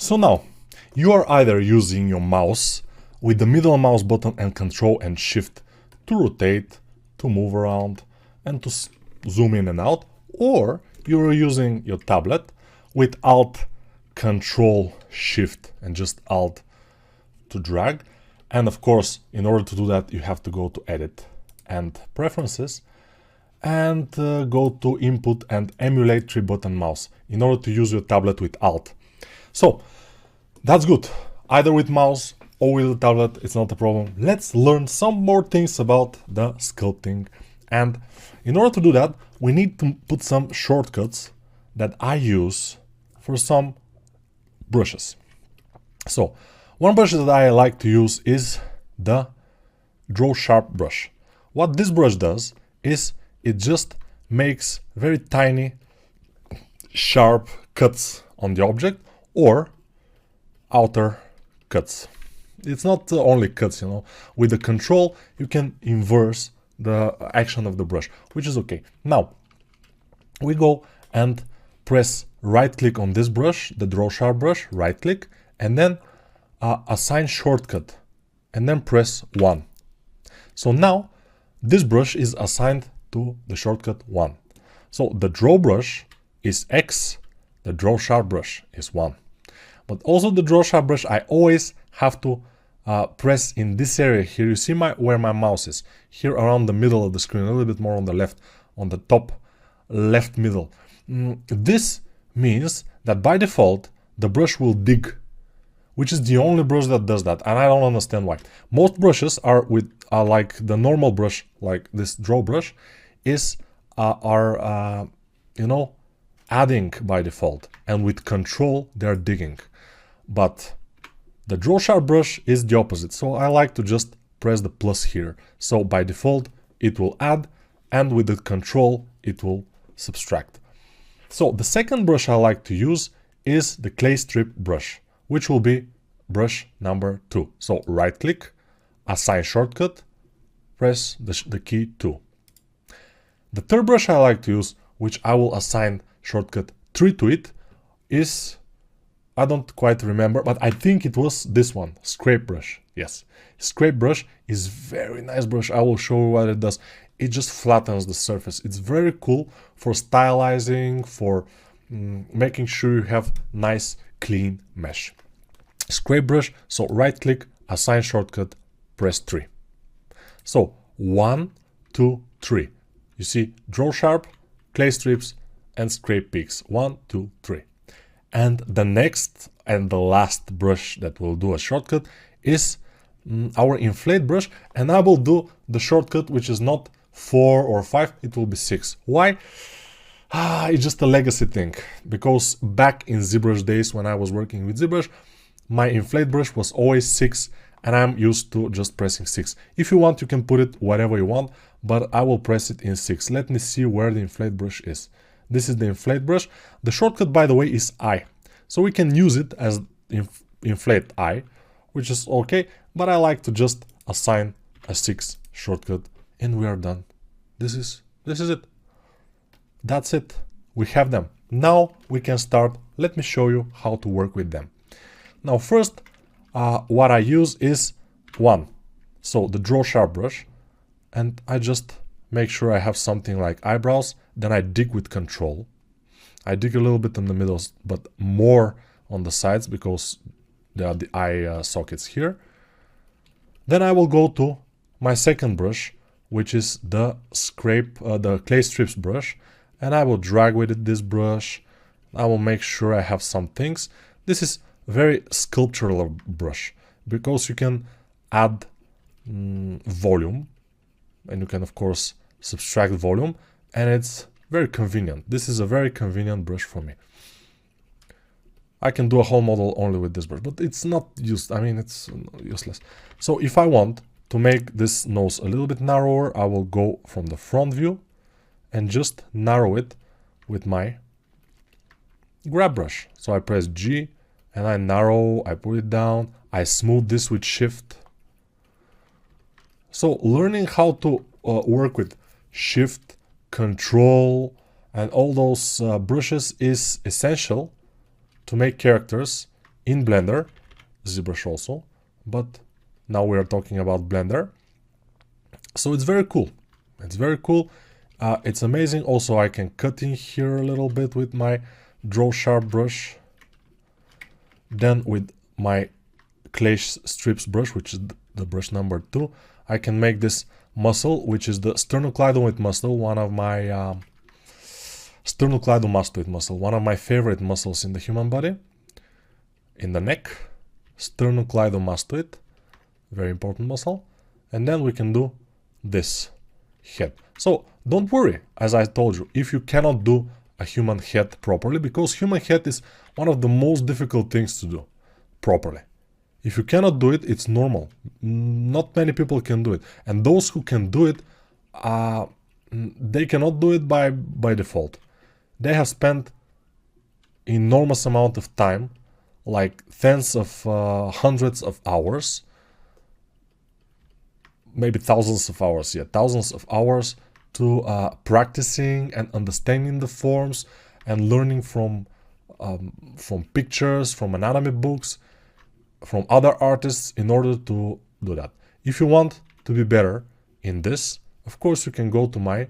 So now, you are either using your mouse with the middle mouse button and Control and Shift to rotate, to move around, and to zoom in and out, or you're using your tablet with Alt, Control, Shift, and just Alt to drag. And of course, in order to do that, you have to go to Edit and Preferences, and go to Input and Emulate 3-button mouse in order to use your tablet with Alt. So that's good. Either with mouse or with the tablet, it's not a problem. Let's learn some more things about the sculpting. And in order to do that, we need to put some shortcuts that I use for some brushes. So one brush that I like to use is the Draw Sharp brush. What this brush does is it just makes very tiny sharp cuts on the object or outer cuts. It's not only cuts, you know. With the Control, you can inverse the action of the brush, which is okay. Now, we go and press right click on this brush, the Draw Sharp brush, right click, and then assign shortcut, and then press 1. So now, this brush is assigned to the shortcut 1. So the Draw brush is X, the Draw Sharp brush is 1. But also the Draw Sharp brush, I always have to press in this area here. You see where my mouse is, here around the middle of the screen, a little bit more on the left, on the top left middle. This means that by default, the brush will dig, which is the only brush that does that, and I don't understand why. Most brushes are like the normal brush, like this Draw brush, is you know, adding by default, and with Control they're digging. But the Draw Sharp brush is the opposite, so I like to just press the plus here. So by default it will add, and with the Control it will subtract. So the second brush I like to use is the Clay Strip brush, which will be brush number 2. So right click, assign shortcut, press the key 2. The third brush I like to use, which I will assign shortcut 3 to it, is, I don't quite remember, but I think it was this one, Scrape brush. Yes, Scrape brush is very nice brush. I will show you what it does. It just flattens the surface. It's very cool for stylizing, for making sure you have nice clean mesh. Scrape brush, so right click, assign shortcut, press 3. So 1, 2, 3. You see Draw Sharp, Clay Strips, and Scrape Peaks. 1, 2, 3. And the next and the last brush that will do a shortcut is our Inflate brush, and I will do the shortcut which is not 4 or 5, it will be 6. Why? It's just a legacy thing, because back in ZBrush days when I was working with ZBrush, my Inflate brush was always 6, and I'm used to just pressing 6. If you want, you can put it whatever you want, but I will press it in 6. Let me see where the Inflate brush is. This is the Inflate brush. The shortcut, by the way, is I. So we can use it as Inflate I, which is okay, but I like to just assign a 6 shortcut, and we are done. This is it. That's it. We have them. Now we can start. Let me show you how to work with them. Now first, what I use is 1. So the Draw Sharp brush, and I just make sure I have something like eyebrows. Then I dig with Control. I dig a little bit in the middle, but more on the sides because there are the eye sockets here. Then I will go to my second brush, which is the the Clay Strips brush, and I will drag with it this brush. I will make sure I have some things. This is very sculptural brush because you can add volume, and you can of course subtract volume, and it's very convenient. This is a very convenient brush for me. I can do a whole model only with this brush, but it's not used. I mean, it's useless. So if I want to make this nose a little bit narrower, I will go from the front view and just narrow it with my grab brush. So I press G and I narrow, I put it down, I smooth this with Shift. So learning how to work with Shift, Control, and all those brushes is essential to make characters in Blender, ZBrush also, but now we are talking about Blender. So it's very cool. It's very cool. It's amazing. Also, I can cut in here a little bit with my Draw Sharp brush. Then with my Clay Strips brush, which is the brush number 2, I can make this muscle, which is the sternocleidomastoid muscle, one of my sternocleidomastoid muscle, one of my favorite muscles in the human body. In the neck, sternocleidomastoid, very important muscle. And then we can do this head. So don't worry, as I told you, if you cannot do a human head properly, because human head is one of the most difficult things to do properly. If you cannot do it, it's normal. Not many people can do it. And those who can do it, they cannot do it by default. They have spent enormous amount of time, like tens of hundreds of hours, maybe thousands of hours, thousands of hours to practicing and understanding the forms and learning from pictures, from anatomy books, from other artists in order to do that. If you want to be better in this, of course you can go to my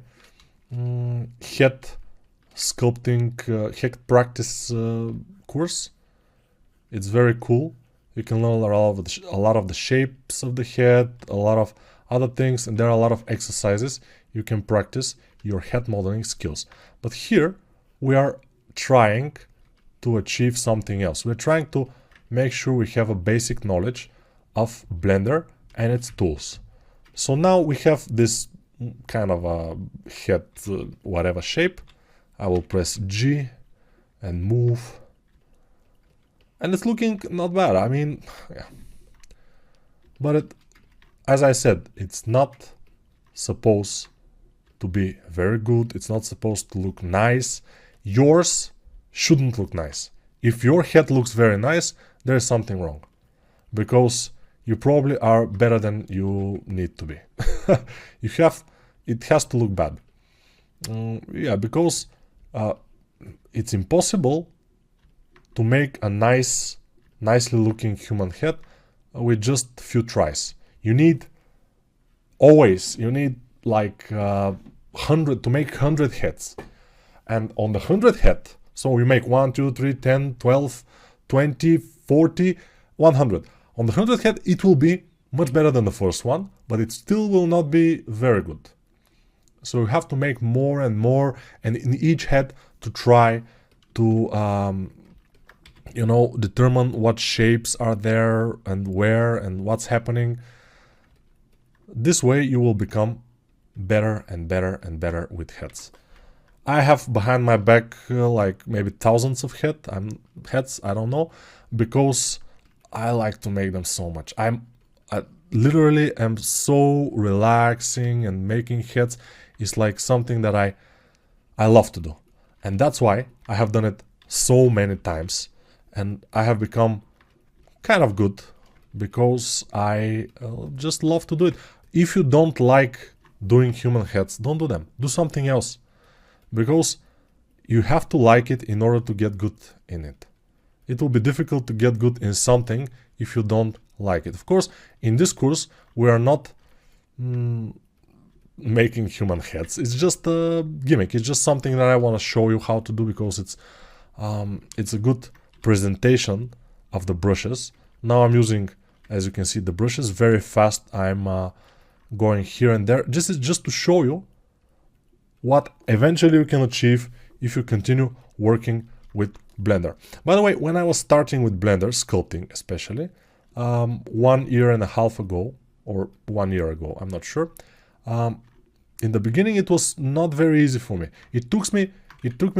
head sculpting, head practice course. It's very cool. You can learn a lot of the shapes of the head, a lot of other things, and there are a lot of exercises you can practice your head modeling skills. But here we are trying to achieve something else. We're trying to make sure we have a basic knowledge of Blender and its tools. So now we have this kind of a head whatever shape. I will press G and move. And it's looking not bad. I mean, yeah. But as I said, it's not supposed to be very good. It's not supposed to look nice. Yours shouldn't look nice. If your head looks very nice, there is something wrong. Because you probably are better than you need to be. It has to look bad. Yeah, because it's impossible to make a nicely looking human head with just few tries. You need like 100 to make 100 heads. And on the 100 head, so you make 1, 2, 3, 10, 12, 20, 40, 100. On the 100 head, it will be much better than the first one, but it still will not be very good. So you have to make more and more, and in each head to try to determine what shapes are there and where and what's happening. This way you will become better and better and better with heads. I have behind my back like maybe thousands of heads, I don't know, because I like to make them so much. I literally am so relaxing, and making heads is like something that I love to do. And that's why I have done it so many times, and I have become kind of good because I just love to do it. If you don't like doing human heads, don't do them. Do something else. Because you have to like it in order to get good in it. It will be difficult to get good in something if you don't like it. Of course, in this course, we are not making human heads. It's just a gimmick. It's just something that I want to show you how to do, because it's a good presentation of the brushes. Now I'm using, as you can see, the brushes very fast. I'm going here and there. This is just to show you what eventually you can achieve if you continue working with Blender. By the way, when I was starting with Blender, sculpting especially, 1.5 years ago, or 1 year ago, I'm not sure. In the beginning, it was not very easy for me. It took me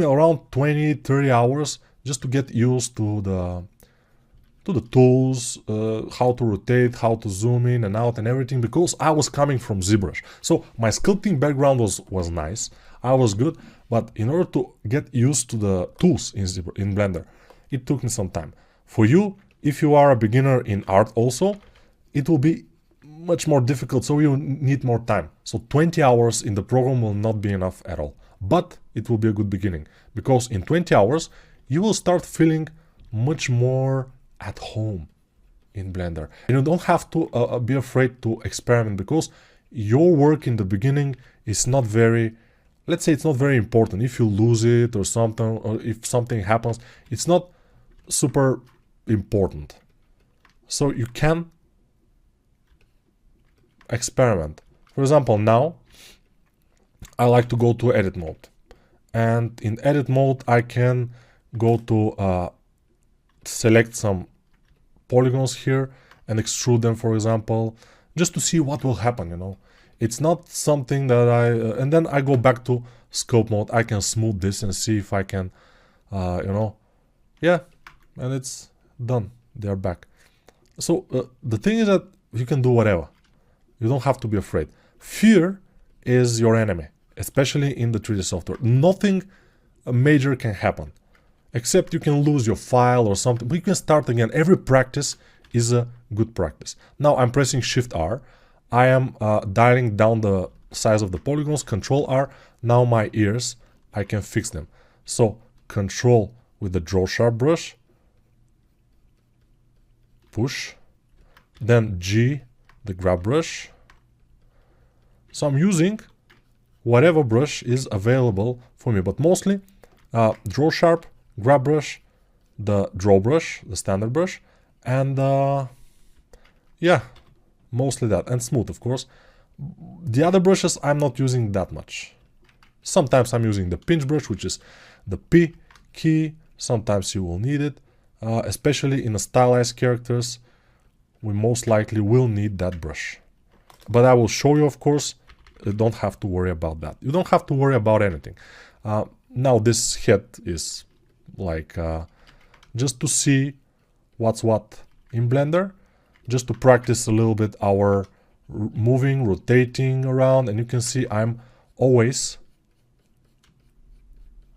around 20-30 hours just to get used to the tools, how to rotate, how to zoom in and out and everything, because I was coming from ZBrush. So my sculpting background was nice. I was good, but in order to get used to the tools in Blender, it took me some time. For you, if you are a beginner in art also, it will be much more difficult, so you need more time. So 20 hours in the program will not be enough at all, but it will be a good beginning, because in 20 hours you will start feeling much more at home in Blender. And you don't have to be afraid to experiment, because your work in the beginning is not very, let's say it's not very important. If you lose it or something, or if something happens, it's not super important. So you can experiment. For example, now I like to go to edit mode, and in edit mode I can go to select some polygons here and extrude them, for example, just to see what will happen, you know. It's not something that and then I go back to scope mode. I can smooth this and see if I can, you know, yeah, and it's done. They're back. So the thing is that you can do whatever. You don't have to be afraid. Fear is your enemy, especially in the 3D software. Nothing major can happen, except you can lose your file or something, but you can start again. Every practice is a good practice. Now I'm pressing Shift R. I am dialing down the size of the polygons, Control R. Now my ears, I can fix them. So Control with the Draw Sharp brush, push, then G, the grab brush. So I'm using whatever brush is available for me, but mostly Draw Sharp, grab brush, the draw brush, the standard brush, and yeah, mostly that, and smooth, of course. The other brushes I'm not using that much. Sometimes I'm using the pinch brush, which is the P key. Sometimes you will need it, especially in the stylized characters. We most likely will need that brush, but I will show you, of course. You don't have to worry about that. You don't have to worry about anything. Now this head is like just to see what's what in Blender, just to practice a little bit our moving, rotating around, and you can see I'm always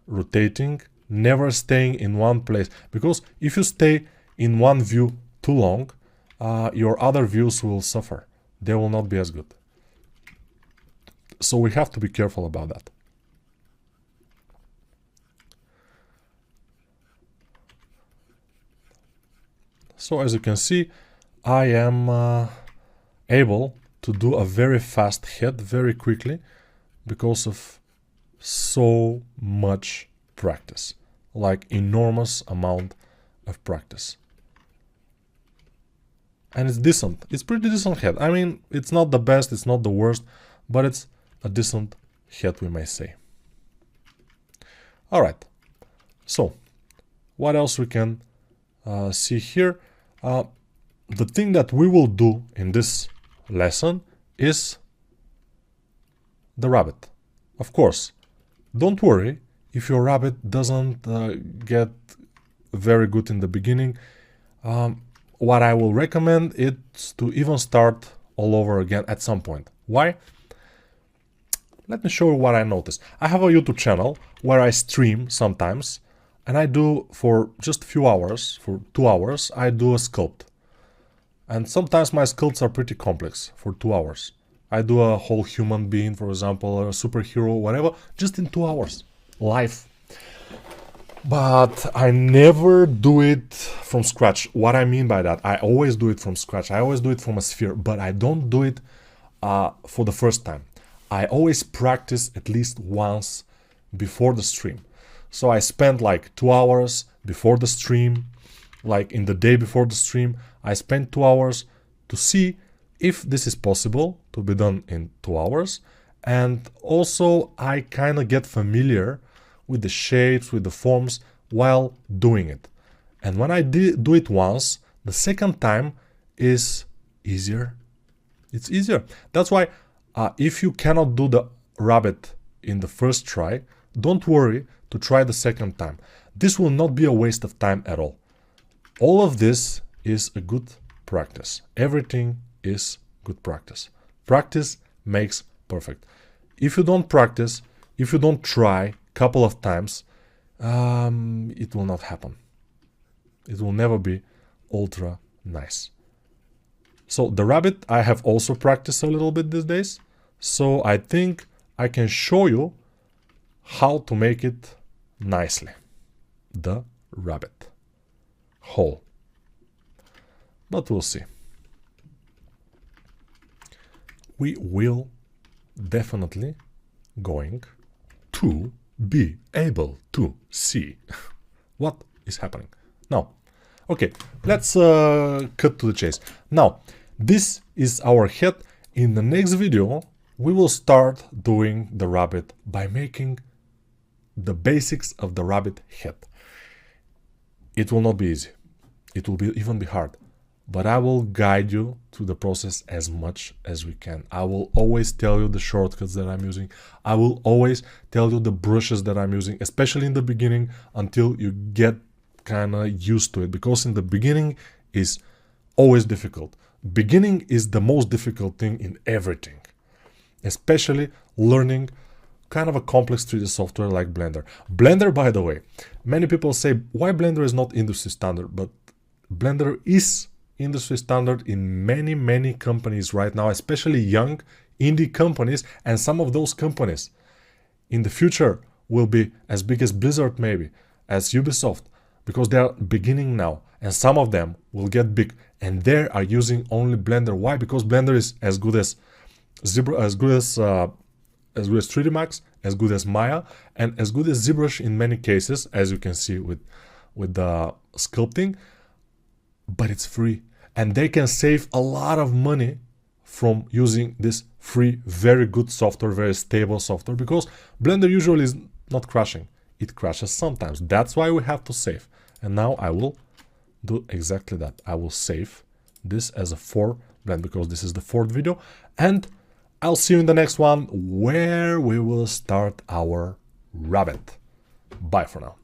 rotating, never staying in one place, because if you stay in one view too long, your other views will suffer. They will not be as good. So we have to be careful about that. So as you can see, I am able to do a very fast head very quickly because of so much practice, like enormous amount of practice. And it's decent. It's pretty decent head. I mean, it's not the best, it's not the worst, but it's a decent head, we may say. All right. So what else we can see here? The thing that we will do in this lesson is the rabbit. Of course, don't worry if your rabbit doesn't get very good in the beginning. What I will recommend is to even start all over again at some point. Why? Let me show you what I noticed. I have a YouTube channel where I stream sometimes, and I do for just a few hours, for 2 hours, I do a sculpt. And sometimes my sculpts are pretty complex for 2 hours. I do a whole human being, for example, a superhero, whatever, just in 2 hours, live. But I never do it from scratch. What I mean by that, I always do it from scratch. I always do it from a sphere, but I don't do it for the first time. I always practice at least once before the stream. So I spend like 2 hours before the stream, like in the day before the stream, I spend 2 hours to see if this is possible to be done in 2 hours. And also I kind of get familiar with the shapes, with the forms while doing it. And when I do it once, the second time is easier. It's easier. That's why if you cannot do the rabbit in the first try, don't worry to try the second time. This will not be a waste of time at all. All of this is a good practice. Everything is good practice. Practice makes perfect. If you don't practice, if you don't try a couple of times, it will not happen. It will never be ultra nice. So the rabbit I have also practiced a little bit these days. So I think I can show you how to make it nicely. The rabbit hole. but we'll see. We will definitely going to be able to see what is happening. Now, okay, let's cut to the chase. Now, this is our head. In the next video, we will start doing the rabbit by making the basics of the rabbit head. It will not be easy. It will even be hard. But I will guide you through the process as much as we can. I will always tell you the shortcuts that I'm using. I will always tell you the brushes that I'm using, especially in the beginning, until you get kind of used to it. Because in the beginning is always difficult. Beginning is the most difficult thing in everything. Especially learning kind of a complex 3D software like Blender. Blender, by the way, many people say why Blender is not industry standard, but Blender is industry standard in many companies right now, especially young indie companies, and some of those companies in the future will be as big as Blizzard, maybe as Ubisoft, because they are beginning now, and some of them will get big and they are using only Blender. Why? Because Blender is as good as as good as 3D Max, as good as Maya, and as good as ZBrush in many cases, as you can see with the sculpting. But it's free, and they can save a lot of money from using this free, very good software, very stable software, because Blender usually is not crashing. It crashes sometimes. That's why we have to save. And now I will do exactly that. I will save this as a 4 blend, because this is the 4th video, and I'll see you in the next one where we will start our rabbit. Bye for now.